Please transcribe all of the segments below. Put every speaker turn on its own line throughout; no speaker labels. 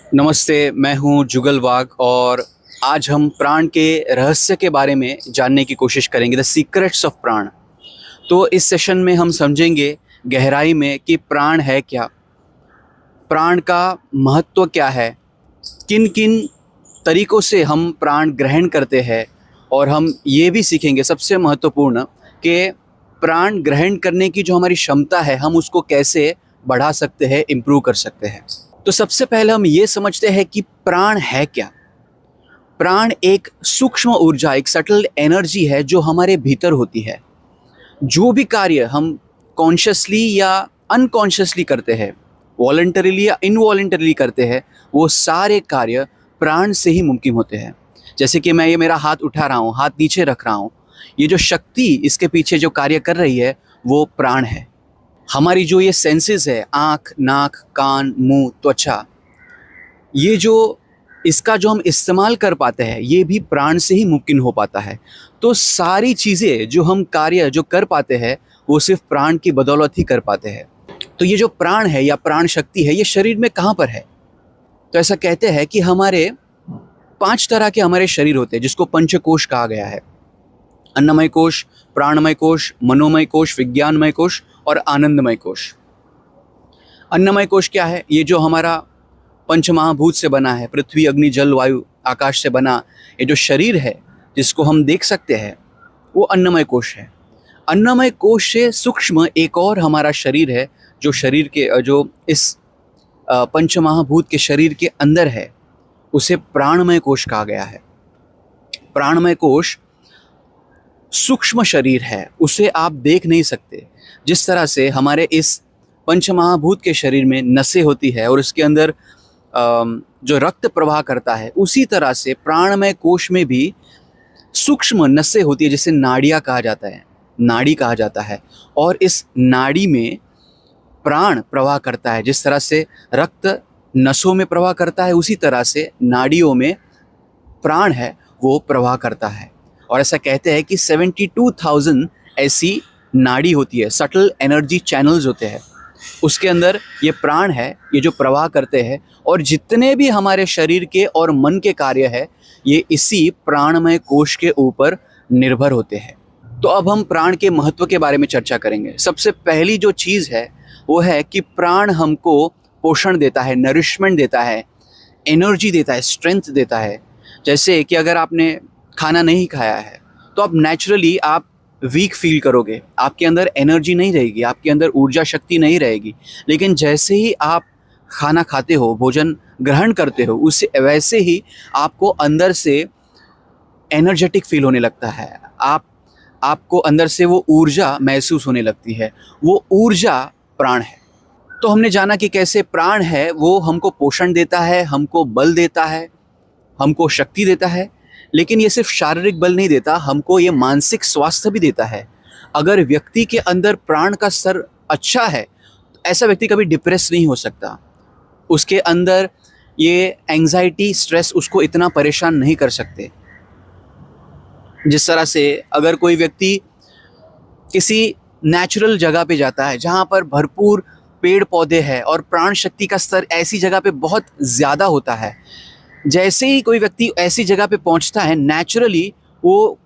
नमस्ते, मैं हूँ जुगल वाघ और आज हम प्राण के रहस्य के बारे में जानने की कोशिश करेंगे, द सीक्रेट्स ऑफ प्राण। तो इस सेशन में हम समझेंगे गहराई में कि प्राण है क्या, प्राण का महत्व क्या है, किन किन तरीक़ों से हम प्राण ग्रहण करते हैं और हम ये भी सीखेंगे सबसे महत्वपूर्ण कि प्राण ग्रहण करने की जो हमारी क्षमता है हम उसको कैसे बढ़ा सकते हैं, इम्प्रूव कर सकते हैं। तो सबसे पहले हम ये समझते हैं कि प्राण है क्या। प्राण एक सूक्ष्म ऊर्जा, एक सटल एनर्जी है जो हमारे भीतर होती है। जो भी कार्य हम कॉन्शियसली या अनकॉन्शियसली करते हैं, वॉलंटरीली या इनवॉलंटरीली करते हैं, वो सारे कार्य प्राण से ही मुमकिन होते हैं। जैसे कि मैं ये मेरा हाथ उठा रहा हूँ, हाथ नीचे रख रहा हूँ, ये जो शक्ति इसके पीछे जो कार्य कर रही है वो प्राण है। हमारी जो ये सेंसेस है, आँख, नाक, कान, मुंह, त्वचा, ये जो इसका जो हम इस्तेमाल कर पाते हैं ये भी प्राण से ही मुमकिन हो पाता है। तो सारी चीज़ें जो हम कार्य जो कर पाते हैं वो सिर्फ प्राण की बदौलत ही कर पाते हैं। तो ये जो प्राण है या प्राण शक्ति है ये शरीर में कहाँ पर है? तो ऐसा कहते हैं कि हमारे 5 तरह के हमारे शरीर होते हैं जिसको पंचकोश कहा गया है। अन्नमय कोश, प्राणमय कोश, मनोमय कोश, विज्ञानमय कोश और आनंदमय कोश। अन्नमय कोश क्या है? ये जो हमारा पंचमहाभूत से बना है, पृथ्वी, अग्नि, जल, वायु, आकाश से बना ये जो शरीर है जिसको हम देख सकते हैं वो अन्नमय कोश है। अन्नमय कोश से सूक्ष्म एक और हमारा शरीर है जो शरीर के जो इस पंचमहाभूत के शरीर के अंदर है, उसे प्राणमय कोश कहा गया है। प्राणमय कोश सूक्ष्म शरीर है, उसे आप देख नहीं सकते। जिस तरह से हमारे इस पंचमहाभूत के शरीर में नसें होती है और उसके अंदर जो रक्त प्रवाह करता है, उसी तरह से प्राणमय कोश में भी सूक्ष्म नसें होती है जिसे नाड़ियाँ कहा जाता है, नाड़ी कहा जाता है। और इस नाड़ी में प्राण प्रवाह करता है। जिस तरह से रक्त नसों में प्रवाह करता है उसी तरह से नाड़ियों में प्राण है वो प्रवाह करता है। और ऐसा कहते हैं कि 72,000 ऐसी नाड़ी होती है, सटल एनर्जी चैनल्स होते हैं, उसके अंदर ये प्राण है, ये जो प्रवाह करते हैं। और जितने भी हमारे शरीर के और मन के कार्य है ये इसी प्राणमय कोश के ऊपर निर्भर होते हैं। तो अब हम प्राण के महत्व के बारे में चर्चा करेंगे। सबसे पहली जो चीज़ है वो है कि प्राण हमको पोषण देता है, नरिशमेंट देता है, एनर्जी देता है, स्ट्रेंथ देता है। जैसे कि अगर आपने खाना नहीं खाया है तो आप नेचुरली आप वीक फील करोगे, आपके अंदर एनर्जी नहीं रहेगी, आपके अंदर ऊर्जा शक्ति नहीं रहेगी। लेकिन जैसे ही आप खाना खाते हो, भोजन ग्रहण करते हो, उससे वैसे ही आपको अंदर से एनर्जेटिक फील होने लगता है। आपको अंदर से वो ऊर्जा महसूस होने लगती है। वो ऊर्जा प्राण है। तो हमने जाना कि कैसे प्राण है वो हमको पोषण देता है, हमको बल देता है, हमको शक्ति देता है। लेकिन ये सिर्फ शारीरिक बल नहीं देता, हमको ये मानसिक स्वास्थ्य भी देता है। अगर व्यक्ति के अंदर प्राण का स्तर अच्छा है तो ऐसा व्यक्ति कभी डिप्रेस नहीं हो सकता। उसके अंदर ये एंजाइटी, स्ट्रेस उसको इतना परेशान नहीं कर सकते। जिस तरह से अगर कोई व्यक्ति किसी नेचुरल जगह पे जाता है जहाँ पर भरपूर पेड़ पौधे हैं और प्राण शक्ति का स्तर ऐसी जगह पे बहुत ज़्यादा होता है, जैसे ही कोई व्यक्ति ऐसी जगह पे पहुंचता है नेचुरली वो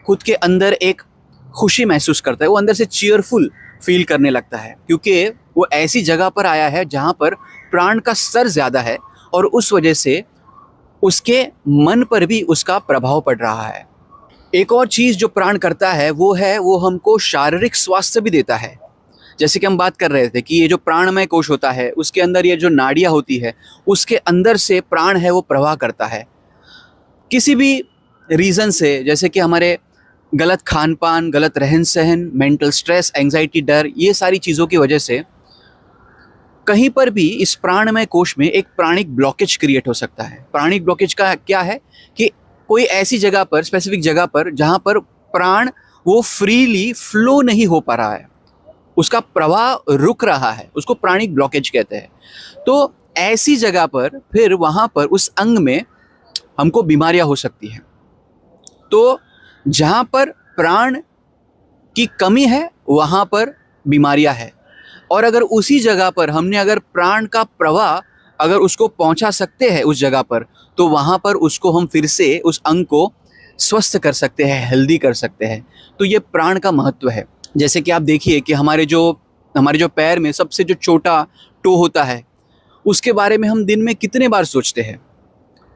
खुद के अंदर एक खुशी महसूस करता है, वो अंदर से चीयरफुल फील करने लगता है, क्योंकि वो ऐसी जगह पर आया है जहाँ पर प्राण का स्तर ज़्यादा है और उस वजह से उसके मन पर भी उसका प्रभाव पड़ रहा है। एक और चीज़ जो प्राण करता है वो हमको शारीरिक स्वास्थ्य भी देता है। जैसे कि हम बात कर रहे थे कि ये जो प्राणमय कोश होता है उसके अंदर ये जो नाड़ियाँ होती है उसके अंदर से प्राण है वो प्रवाह करता है। किसी भी रीज़न से, जैसे कि हमारे गलत खान पान, गलत रहन सहन, मेंटल स्ट्रेस, एंजाइटी, डर, ये सारी चीज़ों की वजह से कहीं पर भी इस प्राणमय कोश में एक प्राणिक ब्लॉकेज क्रिएट हो सकता है। प्राणिक ब्लॉकेज का क्या है कि कोई ऐसी जगह पर, स्पेसिफिक जगह पर जहाँ पर प्राण वो फ्रीली फ्लो नहीं हो पा रहा है, उसका प्रवाह रुक रहा है, उसको प्राणिक ब्लॉकेज कहते हैं। तो ऐसी जगह पर फिर वहाँ पर उस अंग में हमको बीमारियाँ हो सकती हैं। तो जहाँ पर प्राण की कमी है वहाँ पर बीमारियाँ है। और अगर उसी जगह पर हमने अगर प्राण का प्रवाह अगर उसको पहुंचा सकते हैं उस जगह पर, तो वहाँ पर उसको हम फिर से उस अंग को स्वस्थ कर सकते हैं, हेल्दी कर सकते हैं। तो ये प्राण का महत्व है। जैसे कि आप देखिए कि हमारे जो पैर में सबसे जो छोटा टो होता है, उसके बारे में हम दिन में कितने बार सोचते हैं?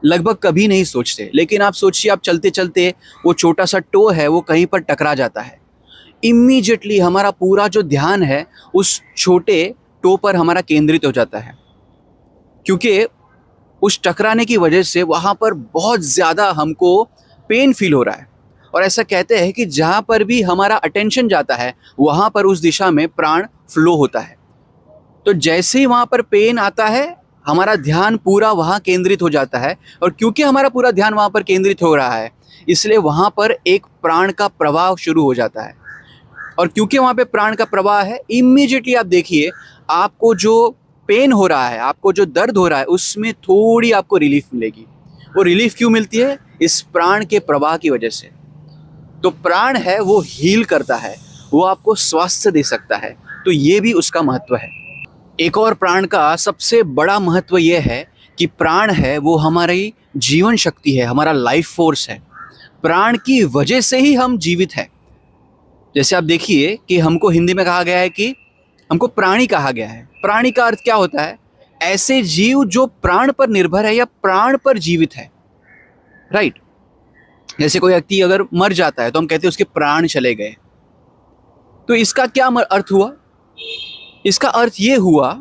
लगभग कभी नहीं सोचते। लेकिन आप सोचिए, आप चलते चलते वो छोटा सा टो है वो कहीं पर टकरा जाता है, इमीडिएटली हमारा पूरा जो ध्यान है उस छोटे टो पर हमारा केंद्रित हो जाता है, क्योंकि उस टकराने की वजह से वहाँ पर बहुत ज़्यादा हमको पेन फील हो रहा है। और ऐसा कहते हैं कि जहाँ पर भी हमारा अटेंशन जाता है वहाँ पर उस दिशा में प्राण फ्लो होता है। तो जैसे ही वहाँ पर पेन आता है, हमारा ध्यान पूरा वहाँ केंद्रित हो जाता है, और क्योंकि हमारा पूरा ध्यान वहाँ पर केंद्रित हो रहा है, इसलिए वहाँ पर एक प्राण का प्रवाह शुरू हो जाता है। और क्योंकि वहाँ पे प्राण का प्रवाह है, इमीडिएटली आप देखिए, आपको जो पेन हो रहा है, आपको जो दर्द हो रहा है, उसमें थोड़ी आपको रिलीफ मिलेगी। वो रिलीफ क्यों मिलती है? इस प्राण के प्रवाह की वजह से। तो प्राण है वो हील करता है, वो आपको स्वास्थ्य दे सकता है। तो ये भी उसका महत्व है। एक और प्राण का सबसे बड़ा महत्व ये है कि प्राण है वो हमारी जीवन शक्ति है, हमारा लाइफ फोर्स है। प्राण की वजह से ही हम जीवित हैं। जैसे आप देखिए कि हमको हिंदी में कहा गया है कि हमको प्राणी कहा गया है। प्राणी का अर्थ क्या होता है? ऐसे जीव जो प्राण पर निर्भर है या प्राण पर जीवित है, राइट। जैसे कोई व्यक्ति अगर मर जाता है तो हम कहते हैं उसके प्राण चले गए। तो इसका क्या अर्थ हुआ? इसका अर्थ ये हुआ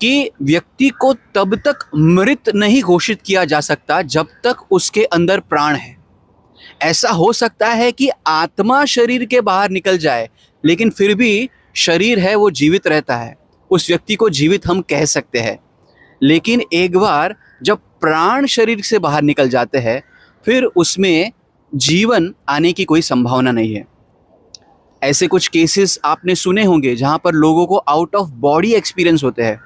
कि व्यक्ति को तब तक मृत नहीं घोषित किया जा सकता जब तक उसके अंदर प्राण है। ऐसा हो सकता है कि आत्मा शरीर के बाहर निकल जाए, लेकिन फिर भी शरीर है वो जीवित रहता है। उस व्यक्ति को जीवित हम कह सकते हैं। लेकिन एक बार जब प्राण शरीर से बाहर निकल जाते हैं, फिर उसमें जीवन आने की कोई संभावना नहीं है। ऐसे कुछ केसेस आपने सुने होंगे जहाँ पर लोगों को आउट ऑफ बॉडी एक्सपीरियंस होते हैं।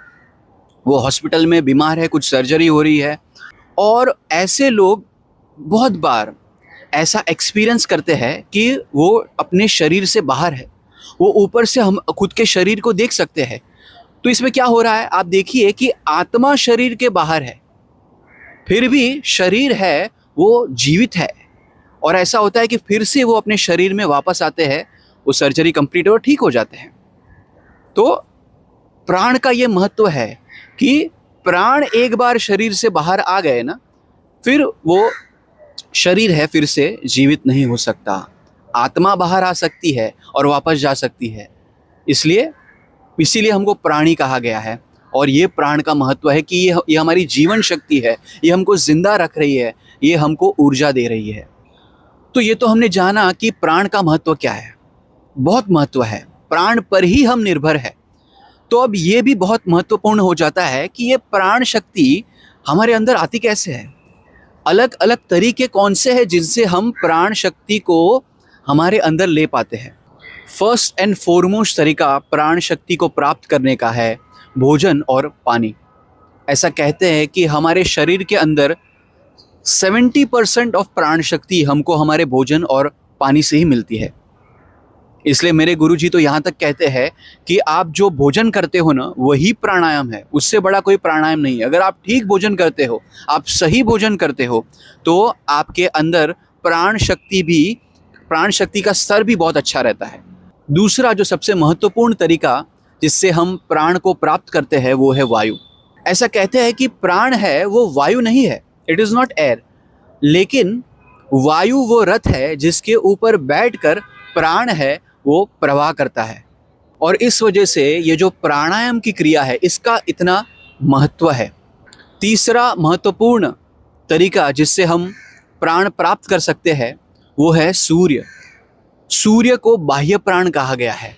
वो हॉस्पिटल में बीमार है, कुछ सर्जरी हो रही है, और ऐसे लोग बहुत बार ऐसा एक्सपीरियंस करते हैं कि वो अपने शरीर से बाहर है। वो ऊपर से हम खुद के शरीर को देख सकते हैं। तो इसमें क्या हो रहा है? आप देखिए कि आत्मा शरीर के बाहर है, फिर भी शरीर है वो जीवित है। और ऐसा होता है कि फिर से वो अपने शरीर में वापस आते हैं, वो सर्जरी कंप्लीट और ठीक हो जाते हैं। तो प्राण का ये महत्व है कि प्राण एक बार शरीर से बाहर आ गए ना, फिर वो शरीर है फिर से जीवित नहीं हो सकता। आत्मा बाहर आ सकती है और वापस जा सकती है। इसीलिए हमको प्राणी कहा गया है। और ये प्राण का महत्व है कि ये हमारी जीवन शक्ति है, ये हमको जिंदा रख रही है, ये हमको ऊर्जा दे रही है। तो ये तो हमने जाना कि प्राण का महत्व क्या है। बहुत महत्व है, प्राण पर ही हम निर्भर है। तो अब ये भी बहुत महत्वपूर्ण हो जाता है कि ये प्राण शक्ति हमारे अंदर आती कैसे है। अलग अलग तरीके कौन से हैं जिनसे हम प्राण शक्ति को हमारे अंदर ले पाते हैं। फर्स्ट एंड फॉरमोस्ट तरीका प्राण शक्ति को प्राप्त करने का है भोजन और पानी। ऐसा कहते हैं कि हमारे शरीर के अंदर 70% ऑफ प्राण शक्ति हमको हमारे भोजन और पानी से ही मिलती है। इसलिए मेरे गुरुजी तो यहाँ तक कहते हैं कि आप जो भोजन करते हो ना, वही प्राणायाम है, उससे बड़ा कोई प्राणायाम नहीं है। अगर आप ठीक भोजन करते हो, आप सही भोजन करते हो, तो आपके अंदर प्राण शक्ति का स्तर भी बहुत अच्छा रहता है। दूसरा जो सबसे महत्वपूर्ण तरीका जिससे हम प्राण को प्राप्त करते हैं वो है वायु। ऐसा कहते हैं कि प्राण है वो वायु नहीं है, इट इज़ नॉट एयर, लेकिन वायु वो रथ है जिसके ऊपर बैठकर प्राण है वो प्रवाह करता है। और इस वजह से ये जो प्राणायाम की क्रिया है इसका इतना महत्व है। तीसरा महत्वपूर्ण तरीका जिससे हम प्राण प्राप्त कर सकते हैं वो है सूर्य। सूर्य को बाह्य प्राण कहा गया है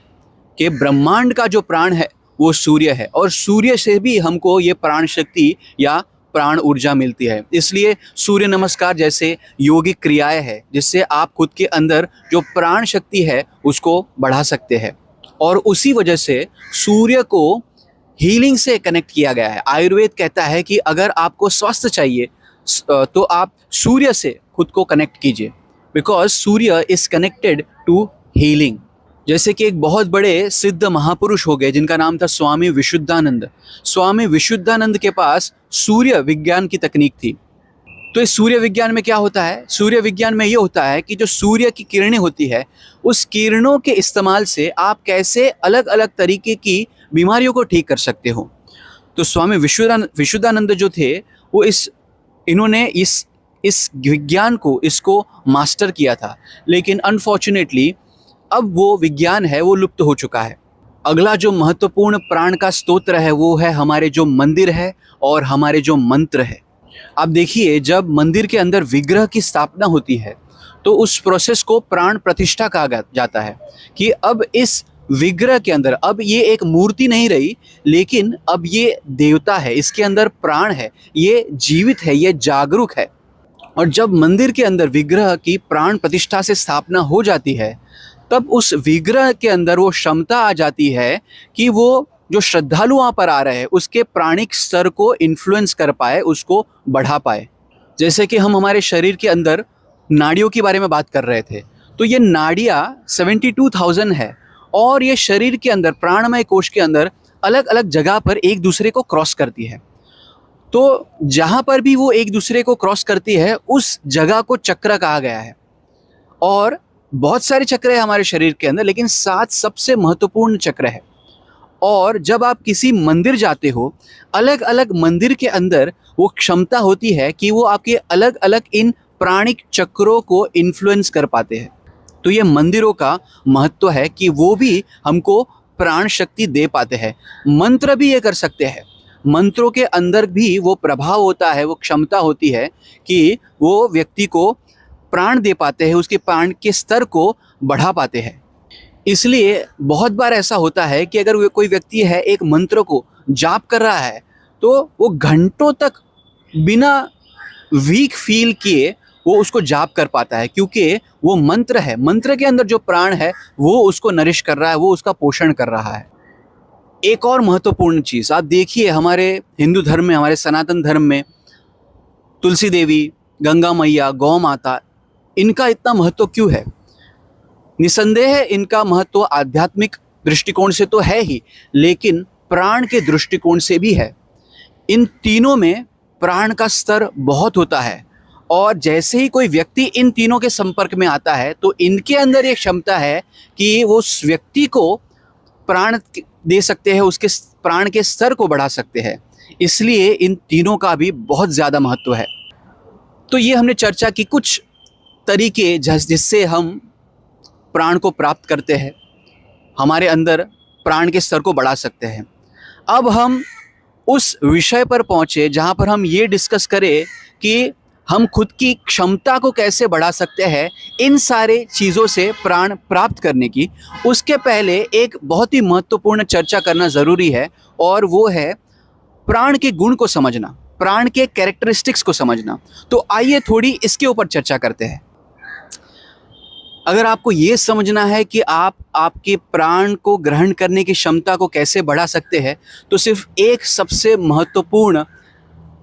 कि ब्रह्मांड का जो प्राण है वो सूर्य है, और सूर्य से भी हमको ये प्राण शक्ति या प्राण ऊर्जा मिलती है। इसलिए सूर्य नमस्कार जैसे योगिक क्रियाएं हैं जिससे आप खुद के अंदर जो प्राण शक्ति है उसको बढ़ा सकते हैं। और उसी वजह से सूर्य को हीलिंग से कनेक्ट किया गया है। आयुर्वेद कहता है कि अगर आपको स्वास्थ्य चाहिए तो आप सूर्य से खुद को कनेक्ट कीजिए, because Surya is connected to healing. जैसे कि एक बहुत बड़े सिद्ध महापुरुष हो गए जिनका नाम था स्वामी विशुद्धानंद। स्वामी विशुद्धानंद के पास सूर्य विज्ञान की तकनीक थी। तो इस सूर्य विज्ञान में क्या होता है? सूर्य विज्ञान में ये होता है कि जो सूर्य की किरणें होती है, उस किरणों के इस्तेमाल से आप कैसे अलग अलग तरीके की बीमारियों को ठीक कर सकते हो। तो स्वामी विशुद्धानंद जो थे वो इन्होंने इस विज्ञान को इसको मास्टर किया था, लेकिन अनफॉर्चुनेटली अब वो विज्ञान है वो लुप्त हो चुका है। अगला जो महत्वपूर्ण प्राण का स्तोत्र है वो है हमारे जो मंदिर है और हमारे जो मंत्र है। आप देखिए, जब मंदिर के अंदर विग्रह की स्थापना होती है तो उस प्रोसेस को प्राण प्रतिष्ठा कहा जाता है कि अब इस विग्रह के अंदर, अब ये एक मूर्ति नहीं रही, लेकिन अब ये देवता है, इसके अंदर प्राण है, ये जीवित है, ये जागरूक है। और जब मंदिर के अंदर विग्रह की प्राण प्रतिष्ठा से स्थापना हो जाती है, तब उस विग्रह के अंदर वो क्षमता आ जाती है कि वो जो श्रद्धालु वहाँ पर आ रहे हैं उसके प्राणिक स्तर को इन्फ्लुएंस कर पाए, उसको बढ़ा पाए। जैसे कि हम हमारे शरीर के अंदर नाड़ियों के बारे में बात कर रहे थे, तो ये नाड़ियाँ 72,000 है और ये शरीर के अंदर प्राणमय कोश के अंदर अलग अलग जगह पर एक दूसरे को क्रॉस करती है। तो जहाँ पर भी वो एक दूसरे को क्रॉस करती है उस जगह को चक्र कहा गया है। और बहुत सारे चक्र है हमारे शरीर के अंदर, लेकिन 7 सबसे महत्वपूर्ण चक्र है। और जब आप किसी मंदिर जाते हो, अलग अलग मंदिर के अंदर वो क्षमता होती है कि वो आपके अलग अलग इन प्राणिक चक्रों को इन्फ्लुएंस कर पाते हैं। तो ये मंदिरों का महत्व है कि वो भी हमको प्राण शक्ति दे पाते हैं। मंत्र भी ये कर सकते हैं, मंत्रों के अंदर भी वो प्रभाव होता है, वो क्षमता होती है कि वो व्यक्ति को प्राण दे पाते हैं, उसके प्राण के स्तर को बढ़ा पाते हैं। इसलिए बहुत बार ऐसा होता है कि अगर कोई व्यक्ति है एक मंत्र को जाप कर रहा है तो वो घंटों तक बिना वीक फील किए वो उसको जाप कर पाता है, क्योंकि वो मंत्र है, मंत्र के अंदर जो प्राण है वो उसको नरिश कर रहा है, वो उसका पोषण कर रहा है। एक और महत्वपूर्ण चीज़ आप देखिए, हमारे हिंदू धर्म में, हमारे सनातन धर्म में तुलसी देवी, गंगा मैया, गौ माता, इनका इतना महत्व क्यों है? निसंदेह इनका महत्व आध्यात्मिक दृष्टिकोण से तो है ही, लेकिन प्राण के दृष्टिकोण से भी है। इन तीनों में प्राण का स्तर बहुत होता है और जैसे ही कोई व्यक्ति इन तीनों के संपर्क में आता है तो इनके अंदर एक क्षमता है कि वो उस व्यक्ति को प्राण दे सकते हैं, उसके प्राण के स्तर को बढ़ा सकते हैं। इसलिए इन तीनों का भी बहुत ज़्यादा महत्व है। तो ये हमने चर्चा की कुछ तरीके जिससे हम प्राण को प्राप्त करते हैं, हमारे अंदर प्राण के स्तर को बढ़ा सकते हैं। अब हम उस विषय पर पहुँचे जहाँ पर हम ये डिस्कस करें कि हम खुद की क्षमता को कैसे बढ़ा सकते हैं इन सारे चीज़ों से प्राण प्राप्त करने की। उसके पहले एक बहुत ही महत्वपूर्ण चर्चा करना ज़रूरी है, और वो है प्राण के गुण को समझना, प्राण के कैरेक्टरिस्टिक्स को समझना। तो आइए थोड़ी इसके ऊपर चर्चा करते हैं। अगर आपको ये समझना है कि आप आपके प्राण को ग्रहण करने की क्षमता को कैसे बढ़ा सकते हैं, तो सिर्फ एक सबसे महत्वपूर्ण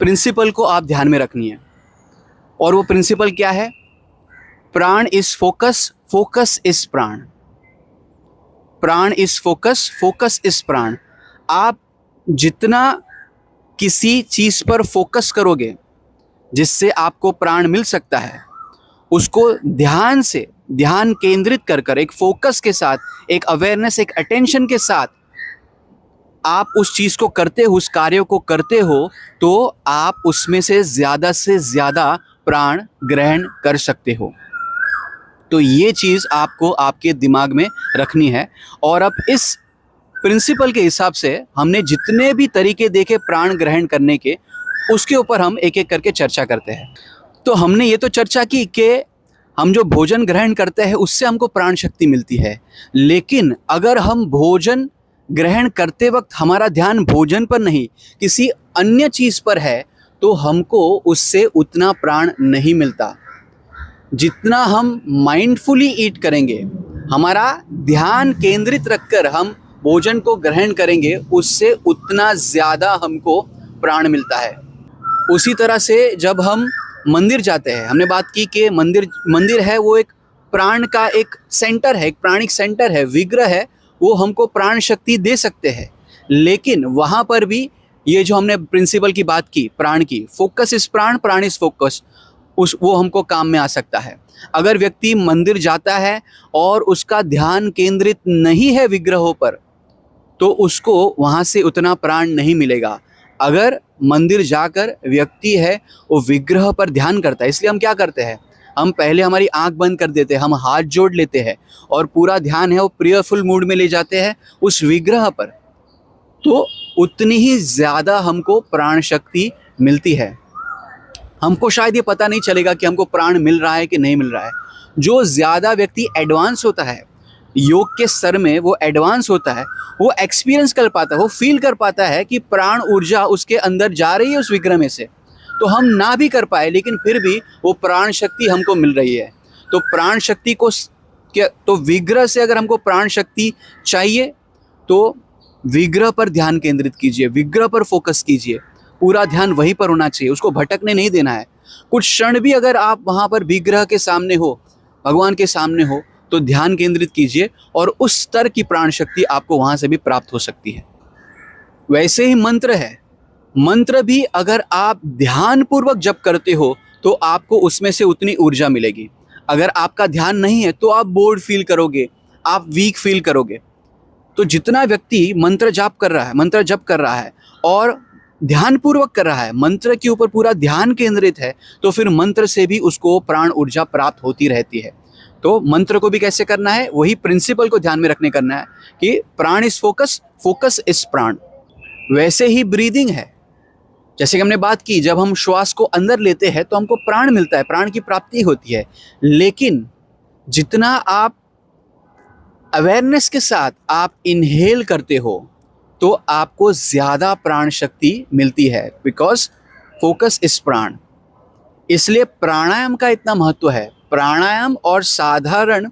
प्रिंसिपल को आप ध्यान में रखनी है, और वो प्रिंसिपल क्या है? प्राण इज फोकस, फोकस इज प्राण। प्राण इज फोकस, फोकस इज प्राण। आप जितना किसी चीज़ पर फोकस करोगे जिससे आपको प्राण मिल सकता है, उसको ध्यान से, ध्यान केंद्रित कर एक फोकस के साथ, एक अवेयरनेस, एक अटेंशन के साथ आप उस चीज़ को करते हो, उस कार्य को करते हो, तो आप उसमें से ज़्यादा प्राण ग्रहण कर सकते हो। तो ये चीज़ आपको आपके दिमाग में रखनी है। और अब इस प्रिंसिपल के हिसाब से हमने जितने भी तरीके देखे प्राण ग्रहण करने के, उसके ऊपर हम एक एक करके चर्चा करते हैं। तो हमने ये तो चर्चा की कि हम जो भोजन ग्रहण करते हैं उससे हमको प्राण शक्ति मिलती है, लेकिन अगर हम भोजन ग्रहण करते वक्त हमारा ध्यान भोजन पर नहीं किसी अन्य चीज़ पर है, तो हमको उससे उतना प्राण नहीं मिलता। जितना हम माइंडफुली ईट करेंगे, हमारा ध्यान केंद्रित रखकर हम भोजन को ग्रहण करेंगे, उससे उतना ज़्यादा हमको प्राण मिलता है। उसी तरह से जब हम मंदिर जाते हैं, हमने बात की कि मंदिर है वो एक प्राण का एक सेंटर है, एक प्राणिक सेंटर है, विग्रह है, वो हमको प्राण शक्ति दे सकते हैं। लेकिन वहाँ पर भी ये जो हमने प्रिंसिपल की बात की प्राण की, फोकस इस प्राण, प्राण इस फोकस, वो हमको काम में आ सकता है। अगर व्यक्ति मंदिर जाता है और उसका ध्यान केंद्रित नहीं है विग्रहों पर, तो उसको वहाँ से उतना प्राण नहीं मिलेगा। अगर मंदिर जाकर व्यक्ति है वो विग्रह पर ध्यान करता है, इसलिए हम क्या करते हैं, हम पहले हमारी आंख बंद कर देते हैं, हम हाथ जोड़ लेते हैं और पूरा ध्यान है वो प्रेयरफुल मूड में ले जाते हैं उस विग्रह पर, तो उतनी ही ज़्यादा हमको प्राण शक्ति मिलती है। हमको शायद ये पता नहीं चलेगा कि हमको प्राण मिल रहा है कि नहीं मिल रहा है। जो ज़्यादा व्यक्ति एडवांस होता है योग के स्तर में, वो एडवांस होता है, वो एक्सपीरियंस कर पाता है, वो फील कर पाता है कि प्राण ऊर्जा उसके अंदर जा रही है उस विग्रह में से। तो हम ना भी कर पाए लेकिन फिर भी वो प्राण शक्ति हमको मिल रही है। तो प्राण शक्ति को तो विग्रह से अगर हमको प्राण शक्ति चाहिए तो विग्रह पर ध्यान केंद्रित कीजिए, विग्रह पर फोकस कीजिए, पूरा ध्यान वहीं पर होना चाहिए, उसको भटकने नहीं देना है। कुछ क्षण भी अगर आप वहाँ पर विग्रह के सामने हो, भगवान के सामने हो, तो ध्यान केंद्रित कीजिए और उस स्तर की प्राण शक्ति आपको वहाँ से भी प्राप्त हो सकती है। वैसे ही मंत्र है, मंत्र भी अगर आप ध्यानपूर्वक जप करते हो तो आपको उसमें से उतनी ऊर्जा मिलेगी। अगर आपका ध्यान नहीं है तो आप बोर्ड फील करोगे, आप वीक फील करोगे। तो जितना व्यक्ति मंत्र जप कर रहा है और ध्यानपूर्वक कर रहा है, मंत्र के ऊपर पूरा ध्यान केंद्रित है, तो फिर मंत्र से भी उसको प्राण ऊर्जा प्राप्त होती रहती है। तो मंत्र को भी कैसे करना है, वही प्रिंसिपल को ध्यान में रखने करना है कि प्राण इज फोकस, फोकस इज प्राण। वैसे ही ब्रीदिंग है, जैसे कि हमने बात की, जब हम श्वास को अंदर लेते हैं तो हमको प्राण मिलता है, प्राण की प्राप्ति होती है। लेकिन जितना आप अवेयरनेस के साथ आप इनहेल करते हो तो आपको ज़्यादा प्राण शक्ति मिलती है, बिकॉज फोकस इस प्राण। इसलिए प्राणायाम का इतना महत्व है। प्राणायाम और साधारण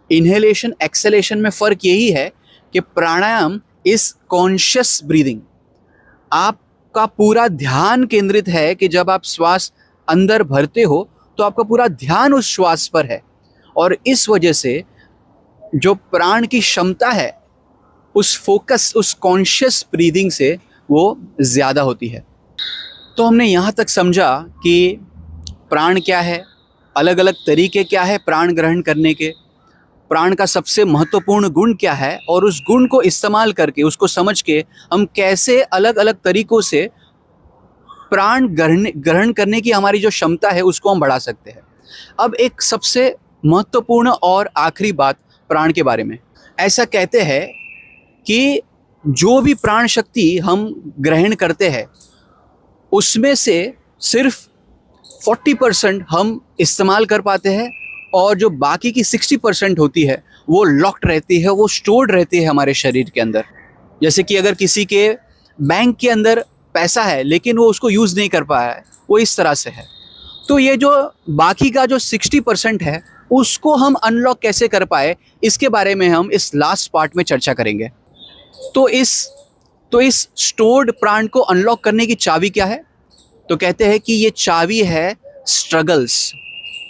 इनहेलेशन एक्सेलेशन में फ़र्क यही है कि प्राणायाम इज कॉन्शियस ब्रीदिंग। आपका पूरा ध्यान केंद्रित है कि जब आप श्वास अंदर भरते हो तो आपका पूरा ध्यान उस श्वास पर है, और इस वजह से जो प्राण की क्षमता है उस फोकस, उस कॉन्शियस ब्रीदिंग से वो ज़्यादा होती है। तो हमने यहाँ तक समझा कि प्राण क्या है, अलग अलग तरीके क्या है प्राण ग्रहण करने के, प्राण का सबसे महत्वपूर्ण गुण क्या है, और उस गुण को इस्तेमाल करके, उसको समझ के हम कैसे अलग अलग तरीक़ों से प्राण ग्रहण करने की हमारी जो क्षमता है उसको हम बढ़ा सकते हैं। अब एक सबसे महत्वपूर्ण और आखिरी बात प्राण के बारे में, ऐसा कहते हैं कि जो भी प्राण शक्ति हम ग्रहण करते हैं उसमें से सिर्फ 40% हम इस्तेमाल कर पाते हैं, और जो बाकी की 60% होती है वो लॉक्ड रहती है, वो स्टोर्ड रहती है हमारे शरीर के अंदर। जैसे कि अगर किसी के बैंक के अंदर पैसा है लेकिन वो उसको यूज़ नहीं कर पाया है, वो इस तरह से है। तो ये जो बाकी का जो 60% है उसको हम अनलॉक कैसे कर पाए, इसके बारे में हम इस लास्ट पार्ट में चर्चा करेंगे। तो इस स्टोर्ड प्राण को अनलॉक करने की चाबी क्या है? तो कहते हैं कि ये चाबी है स्ट्रगल्स,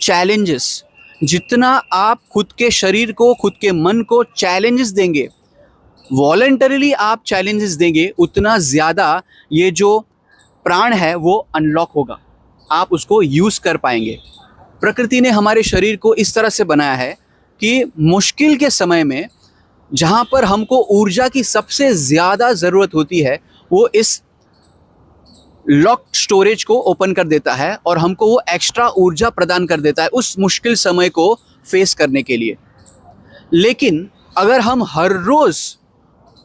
चैलेंजेस। जितना आप खुद के शरीर को, खुद के मन को चैलेंजेस देंगे, वॉलंटरीली आप चैलेंजेस देंगे, उतना ज़्यादा ये जो प्राण है वो अनलॉक होगा, आप उसको यूज़ कर पाएंगे। प्रकृति ने हमारे शरीर को इस तरह से बनाया है कि मुश्किल के समय में जहाँ पर हमको ऊर्जा की सबसे ज़्यादा ज़रूरत होती है, वो इस लॉक्ड स्टोरेज को ओपन कर देता है और हमको वो एक्स्ट्रा ऊर्जा प्रदान कर देता है उस मुश्किल समय को फेस करने के लिए। लेकिन अगर हम हर रोज़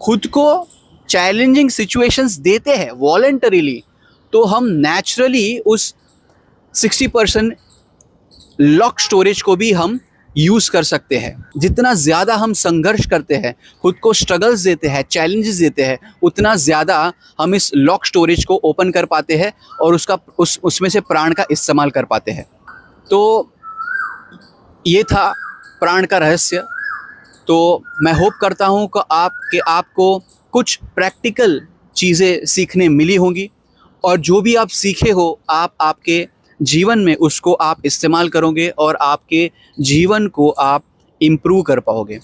खुद को चैलेंजिंग सिचुएशंस देते हैं वॉलंटरीली, तो हम नेचुरली उस 60% लॉक स्टोरेज को भी हम यूज़ कर सकते हैं। जितना ज़्यादा हम संघर्ष करते हैं, खुद को स्ट्रगल्स देते हैं, चैलेंजेस देते हैं, उतना ज़्यादा हम इस लॉक स्टोरेज को ओपन कर पाते हैं और उसमें से प्राण का इस्तेमाल कर पाते हैं। तो ये था प्राण का रहस्य। तो मैं होप करता हूँ कि आपको कुछ प्रैक्टिकल चीज़ें सीखने मिली होंगी, और जो भी आप सीखे हो आप आपके जीवन में उसको आप इस्तेमाल करोगे और आपके जीवन को आप इम्प्रूव कर पाओगे।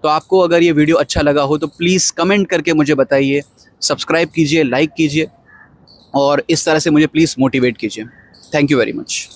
तो आपको अगर ये वीडियो अच्छा लगा हो तो प्लीज़ कमेंट करके मुझे बताइए, सब्सक्राइब कीजिए, लाइक कीजिए और इस तरह से मुझे प्लीज़ मोटिवेट कीजिए। Thank you very much.